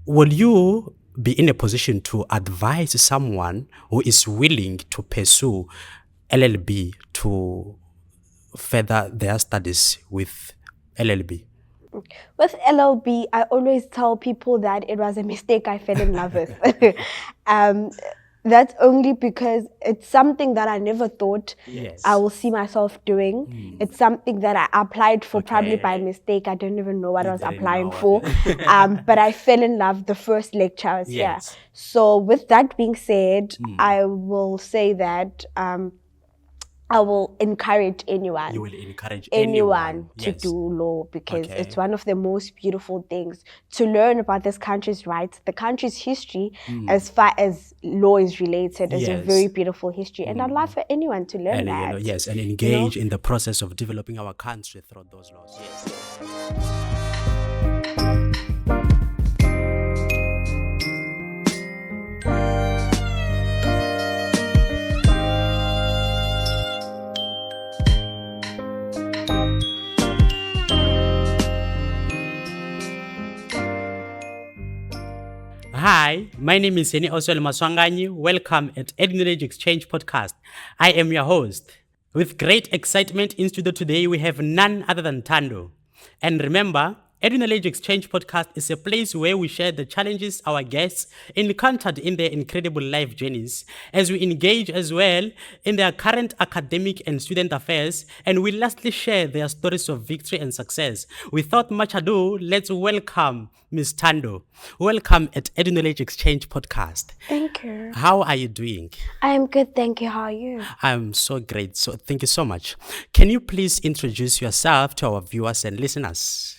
will you be in a position to advise someone who is willing to pursue LLB to further their studies with LLB? With LLB, I always tell people that it was a mistake I fell in love with. That's only because it's something that I never thought I will see myself doing. It's something that I applied for probably by mistake. I don't even know what I was applying for. But I fell in love the first lecture I was here. So with that being said, I will say that I will encourage anyone. You will encourage anyone to do law, because it's one of the most beautiful things to learn about this country's rights. The country's history, as far as law is related, is a very beautiful history. And I'd love for anyone to learn that. And engage in the process of developing our country through those laws. Hi, my name is Yeni Oswell Maswanganyi. Welcome at Edu-Knowledge Exchange Podcast. I am your host. With great excitement in studio today, we have none other than Thando. And remember, Edu-Knowledge Exchange Podcast is a place where we share the challenges our guests encountered in their incredible life journeys, as we engage as well in their current academic and student affairs, and we lastly share their stories of victory and success. Without much ado, let's welcome Ms. Thando. Welcome at Edu-Knowledge Exchange Podcast. Thank you. How are you doing? I am good, thank you. How are you? I'm so great. So thank you so much. Can you please introduce yourself to our viewers and listeners?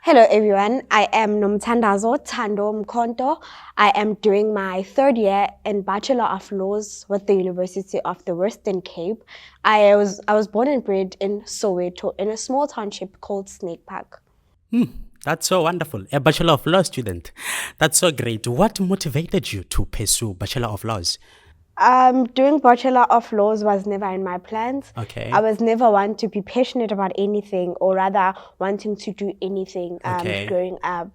Hello everyone, I am Nomthandazo Thando Mkhonto. I am doing my third year in Bachelor of Laws with the University of the Western Cape. I was born and bred in Soweto in a small township called Snake Park. That's so wonderful. A Bachelor of Laws student. That's so great. What motivated you to pursue Bachelor of Laws? Doing Bachelor of Laws was never in my plans. Okay. I was never one to be passionate about anything, or rather wanting to do anything growing up.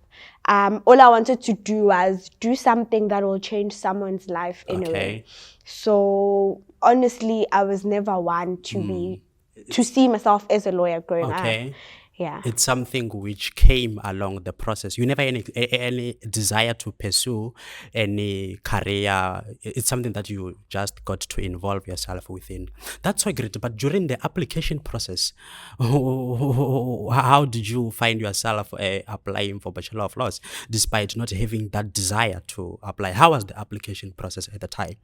All I wanted to do was do something that will change someone's life in a way. So honestly, I was never one to see myself as a lawyer growing up. Yeah. It's something which came along the process. You never had any desire to pursue any career. It's something that you just got to involve yourself within. That's so great. But during the application process, how did you find yourself applying for Bachelor of Laws despite not having that desire to apply? How was the application process at the time?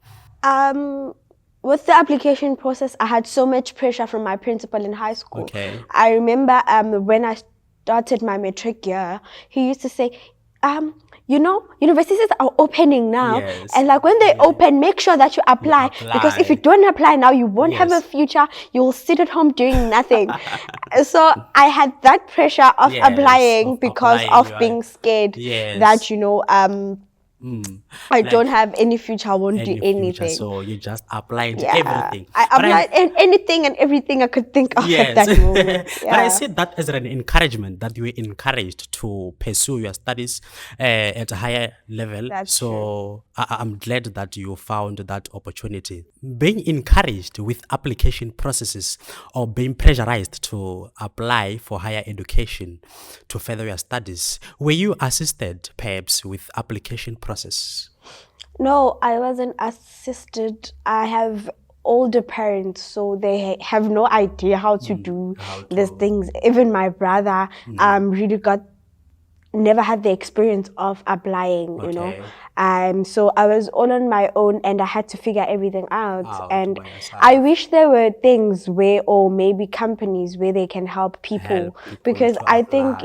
With the application process, I had so much pressure from my principal in high school. Okay. I remember when I started my matric year, he used to say, universities are opening now. And like when they open, make sure that you apply. Because if you don't apply now, you won't have a future. You'll sit at home doing nothing. So I had that pressure of applying because of being scared that, I don't have any future, I won't do anything. So you just applied everything. I applied anything and everything I could think of at that moment. But I said that as an encouragement, that you were encouraged to pursue your studies at a higher level. That's true. I'm glad that you found that opportunity. Being encouraged with application processes or being pressurized to apply for higher education to further your studies, were you assisted perhaps with application process? No, I wasn't assisted. I have older parents, so they have no idea how to do these things. Even my brother really never had the experience of applying, you know. So I was all on my own and I had to figure everything out. And I wish there were things where, or maybe companies where they can help people. Because I think,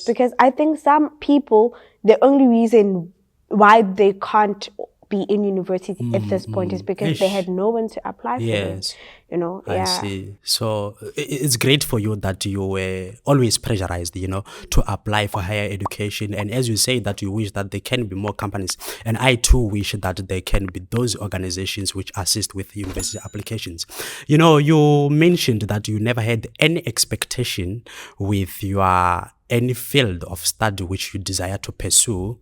because I think some people, the only reason why they can't be in university at this point is because they had no one to apply for it. You know, I see. So it's great for you that you were always pressurized, you know, to apply for higher education. And as you say that you wish that there can be more companies. And I too wish that there can be those organizations which assist with university applications. You know, you mentioned that you never had any expectation with your any field of study which you desire to pursue,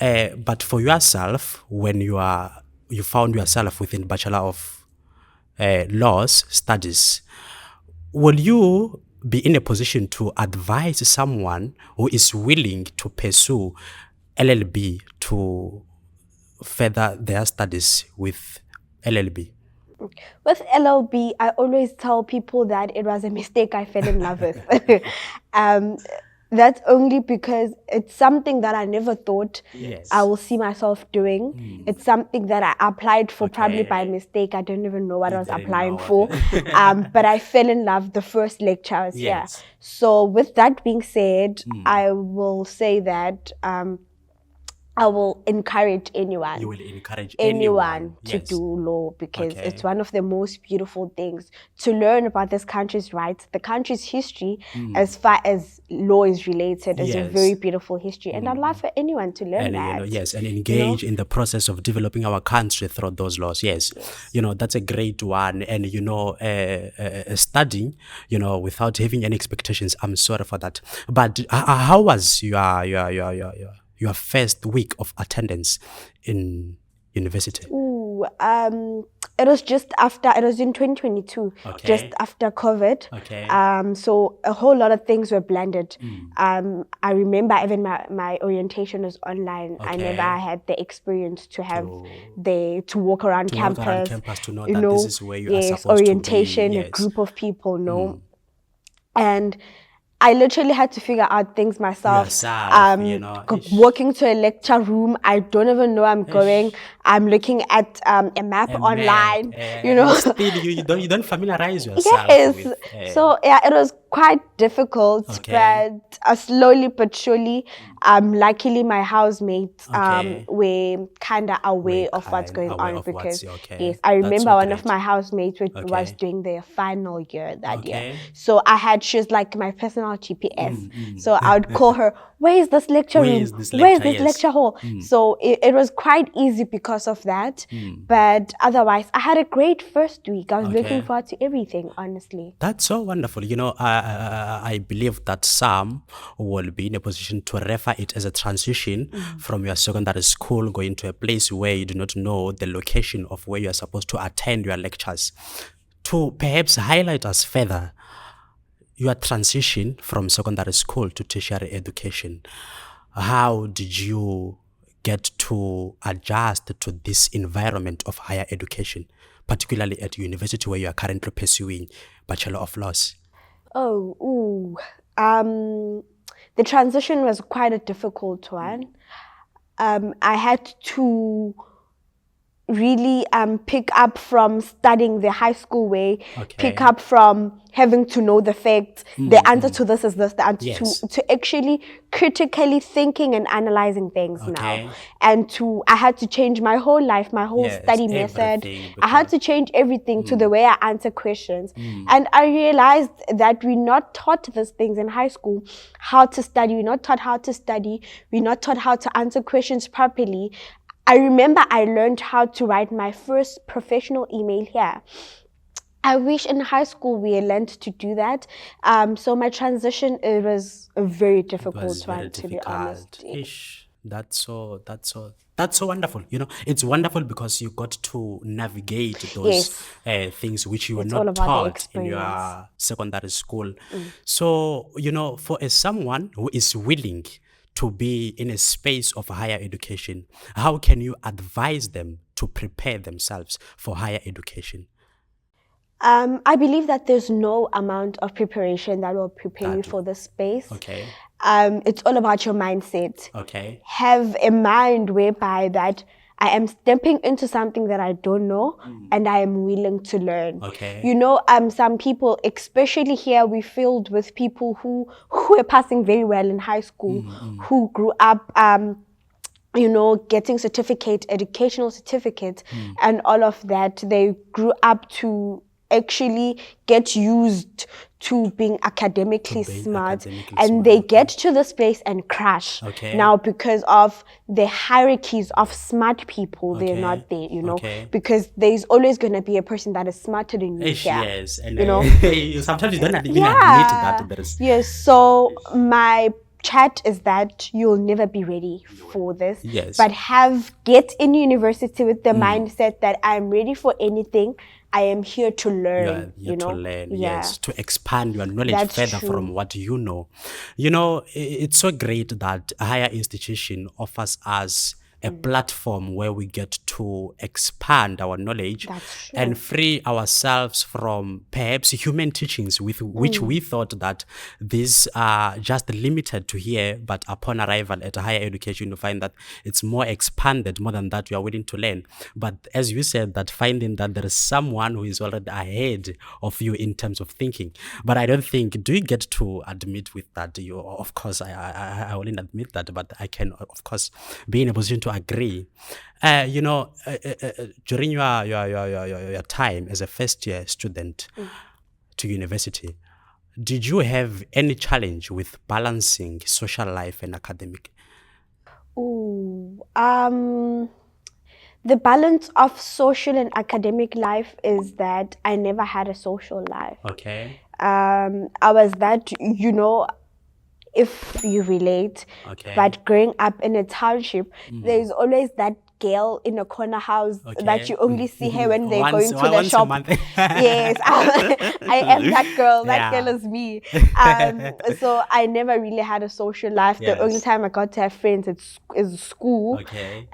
but for yourself, when you found yourself within Bachelor of Laws studies, will you be in a position to advise someone who is willing to pursue LLB to further their studies with LLB? With LLB, I always tell people that it was a mistake I fell in love with. That's only because it's something that I never thought I will see myself doing. It's something that I applied for probably by mistake. I don't even know what I was applying for. But I fell in love the first lecture I was here. So with that being said, I will say that I will encourage anyone. You will encourage anyone to do law, because it's one of the most beautiful things to learn about this country's rights. The country's history, as far as law is related, is a very beautiful history. And I'd love for anyone to learn that. And engage in the process of developing our country through those laws. That's a great one. And, studying, without having any expectations, I'm sorry for that. But how was your first week of attendance in university? It was in 2022, just after COVID. So a whole lot of things were blended. I remember even my orientation was online. I never had the experience to have to walk around campus, to know that this is where you are supposed orientation, to be. A group of people, and I literally had to figure out things myself. Walking to a lecture room, I don't even know where I'm going. I'm looking at a map online. Still, you don't familiarize yourself with, So it was quite difficult, but slowly but surely, luckily my housemates were kind of aware of what's going on, because I remember one of my housemates was doing their final year that year. So she was like my personal GPS. So I would call her, where is this lecture room? Where is this lecture hall? So it was quite easy because of that. But otherwise, I had a great first week. I was looking forward to everything, honestly. That's so wonderful. I believe that some will be in a position to refer it as a transition from your secondary school going to a place where you do not know the location of where you are supposed to attend your lectures, to perhaps highlight us further your transition from secondary school to tertiary education. How did you get to adjust to this environment of higher education, particularly at university where you are currently pursuing Bachelor of Laws? The transition was quite a difficult one. I had to really pick up from studying the high school way, pick up from having to know the facts, the answer to this is this, the answer to actually critically thinking and analyzing things now. And I had to change my whole life, my whole study method. I had to change everything to the way I answer questions. And I realized that we're not taught these things in high school, how to study. We're not taught how to study. We're not taught how to answer questions properly. I remember I learned how to write my first professional email here. I wish in high school we learned to do that. So my transition, it was a very difficult one, to be honest. That's so wonderful. It's wonderful because you got to navigate those things which you were not taught in your secondary school. So, for someone who is willing to be in a space of higher education, how can you advise them to prepare themselves for higher education? I believe that there's no amount of preparation that will prepare you for this space. It's all about your mindset. Have a mind whereby that I am stepping into something that I don't know and I am willing to learn. Some people, especially here, we filled with people who are passing very well in high school, who grew up getting educational certificates and all of that. They grew up to actually get used to being academically smart, academically and smart, they get to this place and crash. Okay. Now, because of the hierarchies of smart people, they're Okay. not there, you know, Okay. because there's always going to be a person that is smarter than you. Yes, and you know. sometimes you don't even admit that there's. Yes, so my chat is that you'll never be ready for this. Yes. But get in university with the mindset that I'm ready for anything. I am here to learn. You're you know? to learn, Yeah. yes, to expand your knowledge That's further true. from what you know. You know, it's so great that a higher institution offers us a platform where we get to expand our knowledge That's true. and free ourselves from perhaps human teachings with which we thought that these are just limited to here, but upon arrival at a higher education you find that it's more expanded, more than that you are willing to learn. But as you said, that finding that there is someone who is already ahead of you in terms of thinking. But I don't think, do you get to admit with that? You, of course, I wouldn't admit that, but I can, of course, be in a position to agree. You know, during your time as a first year student to university, did you have any challenge with balancing social life and academic? Ooh, the balance of social and academic life is that I never had a social life. Okay. I was that, you know, if you relate, Okay. but growing up in a township, there's always that girl in a corner house that you only see her when they're going to the once a shop. month. Yes, I am that girl. That Yeah. girl is me. So I never really had a social life. Yes. The only time I got to have friends is school. Okay.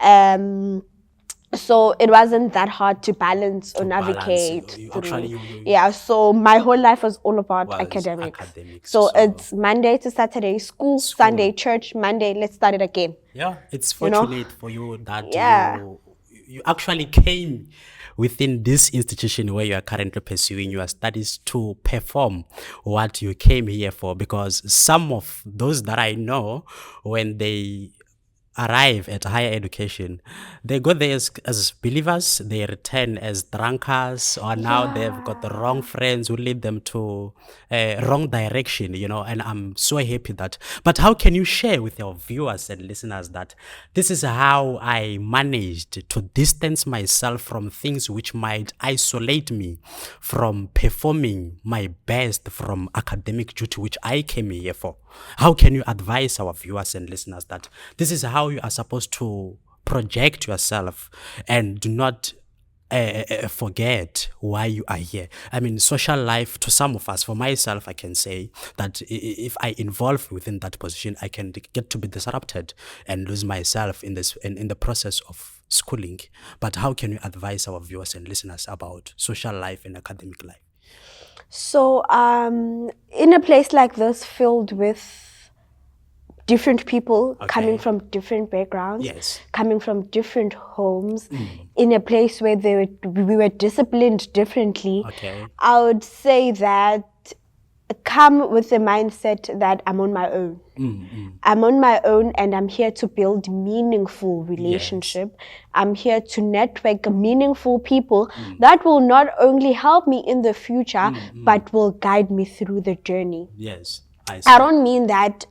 So it wasn't that hard to balance or balance. navigate You- through. actually, you- Yeah, so my whole life was all about Was academics. academics, So so- it's Monday to Saturday, school, Sunday, church, Monday, let's start it again. Yeah, it's You know? fortunate for you that Yeah. you actually came within this institution where you are currently pursuing your studies to perform what you came here for. Because some of those that I know, when they arrive at higher education, they go there as believers, they return as drunkards, or now they've got the wrong friends who lead them to wrong direction, you know. And I'm so happy that. But how can you share with your viewers and listeners that this is how I managed to distance myself from things which might isolate me from performing my best from academic duty, which I came here for? How can you advise our viewers and listeners that this is how you are supposed to project yourself and do not forget why you are here? I mean, social life, to some of us, for myself, I can say that if I involve within that position, I can get to be disrupted and lose myself in the process of schooling. But how can you advise our viewers and listeners about social life and academic life? So in a place like this filled with different people coming from different backgrounds, Yes. coming from different homes, in a place where we were disciplined differently, Okay. I would say that come with the mindset that I'm on my own. I'm on my own and I'm here to build meaningful relationship. I'm here to network meaningful people that will not only help me in the future, but will guide me through the journey. Yes. I don't mean that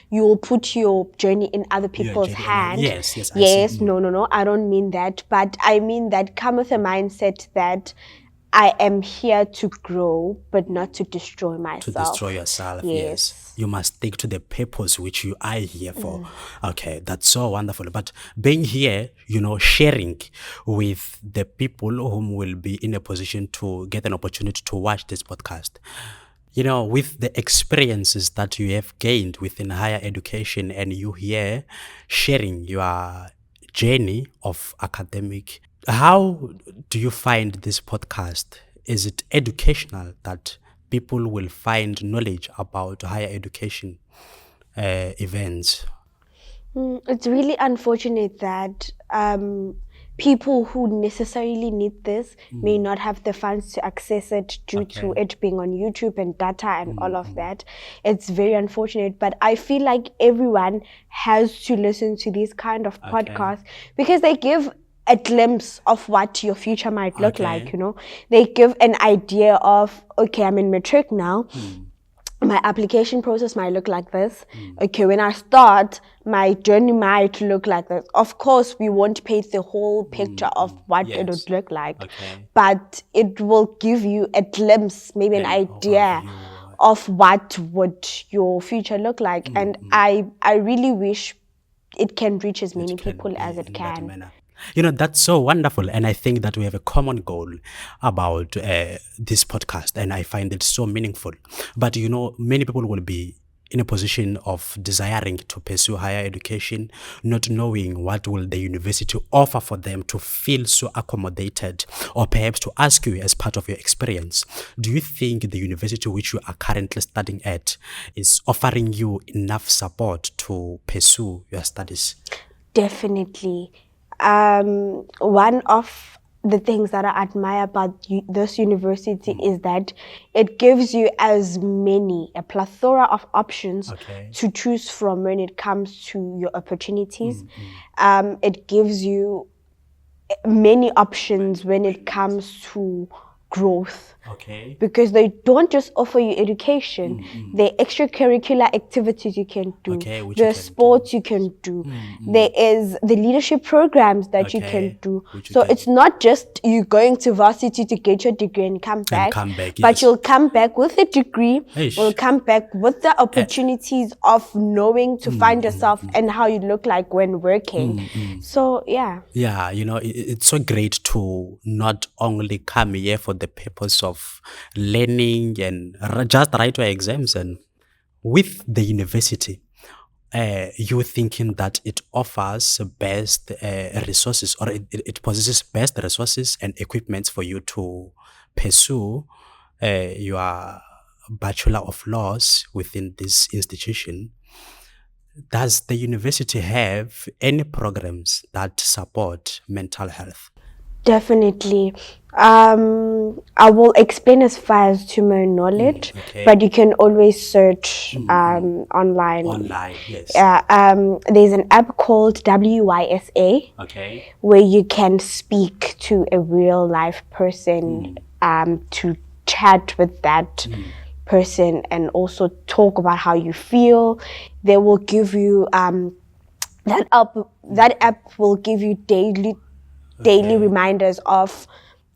you will put your journey in other people's journey in- hands. yes, I Yes, see. no. I don't mean that. But I mean that come with a mindset that I am here to grow, but not to destroy myself. To destroy yourself, yes. You must stick to the purpose which you are here for. Okay, that's so wonderful. But being here, you know, sharing with the people whom will be in a position to get an opportunity to watch this podcast, you know, with the experiences that you have gained within higher education, and you here sharing your journey of academic, how do you find this podcast? Is it educational that people will find knowledge about higher education events? It's really unfortunate that people who necessarily need this may not have the funds to access it due to it being on YouTube and data and all of that. It's very unfortunate, but I feel like everyone has to listen to these kind of podcasts because they give a glimpse of what your future might look Okay. like, you know. They give an idea of, okay, I'm in matric now. My application process might look like this. Okay, when I start, my journey might look like this. Of course, we won't paint the whole picture of what it would look like, but it will give you a glimpse, maybe an idea of what would your future look like. And I really wish it can reach as many people as it can. You know, that's so wonderful. And I think that we have a common goal about this podcast. And I find it so meaningful. But, you know, many people will be in a position of desiring to pursue higher education, not knowing what will the university offer for them to feel so accommodated, or perhaps to ask you as part of your experience, do you think the university which you are currently studying at is offering you enough support to pursue your studies? Definitely. One of the things that I admire about this university is that it gives you a plethora of options to choose from when it comes to your opportunities. It gives you many options when it comes to growth. Because they don't just offer you education, there are extracurricular activities you can do, there are sports you can do, there is the leadership programs that you can do. So it's not just you going to varsity to get your degree and come back, but you'll come back with a degree, you'll come back with the opportunities of knowing to find yourself and how you look like when working. So yeah, you know, it's so great to not only come here for the purpose of learning and just write your exams, and with the university, you're thinking that it offers best resources, or it possesses best resources and equipment for you to pursue your Bachelor of Laws within this institution. Does the university have any programs that support mental health? Definitely. I will explain as far as to my knowledge, but you can always search online. Yes. There's an app called WYSA, where you can speak to a real life person, to chat with that person and also talk about how you feel. They will give you that app will give you daily reminders of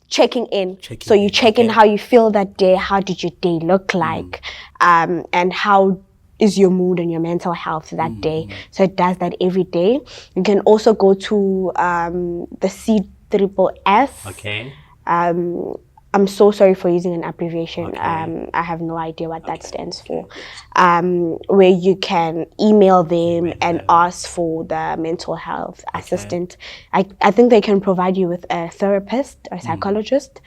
checking in. So you check in how you feel that day, how did your day look like, and how is your mood and your mental health that day. So it does that every day. You can also go to the CSSS. I'm so sorry for using an abbreviation. I have no idea what that stands for. Where you can email them and ask for the mental health assistant. I think they can provide you with a therapist or psychologist,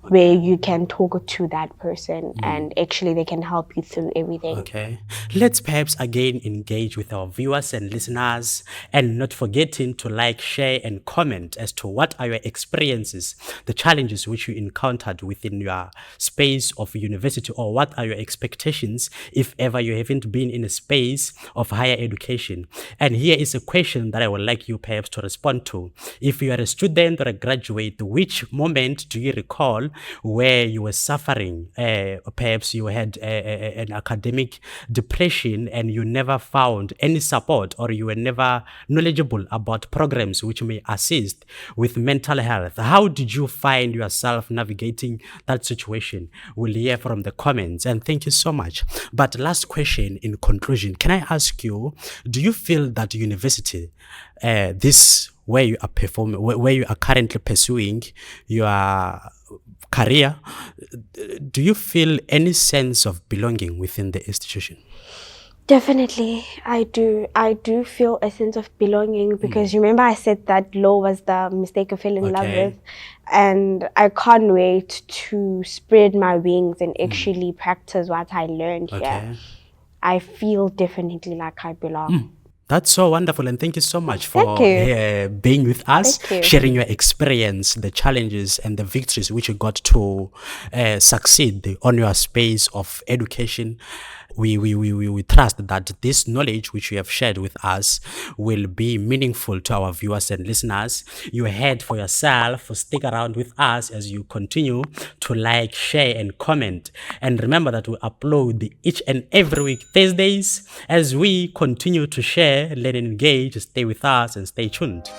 where you can talk to that person and actually they can help you through everything. Let's perhaps again engage with our viewers and listeners, and not forgetting to like, share and comment as to what are your experiences, the challenges which you encountered within your space of university, or what are your expectations if ever you haven't been in a space of higher education. And here is a question that I would like you perhaps to respond to. If you are a student or a graduate, which moment do you recall where you were suffering? Perhaps you had an academic depression and you never found any support, or you were never knowledgeable about programs which may assist with mental health. How did you find yourself navigating that situation? We'll hear from the comments, and thank you so much. But last question in conclusion, can I ask you, do you feel that university, this where you are performing, where you are currently pursuing your career, do you feel any sense of belonging within the institution? Definitely, I do. I do feel a sense of belonging, because remember I said that law was the mistake I fell in love with, and I can't wait to spread my wings and actually practice what I learned here. I feel definitely like I belong. That's so wonderful, and thank you so much for being with us, sharing your experience, the challenges and the victories which you got to succeed on your space of education. we trust that this knowledge which you have shared with us will be meaningful to our viewers and listeners. You heard for yourself. Stick around with us as you continue to like, share, and comment. And remember that we upload each and every week Thursdays. As we continue to share, learn, and engage, stay with us and stay tuned.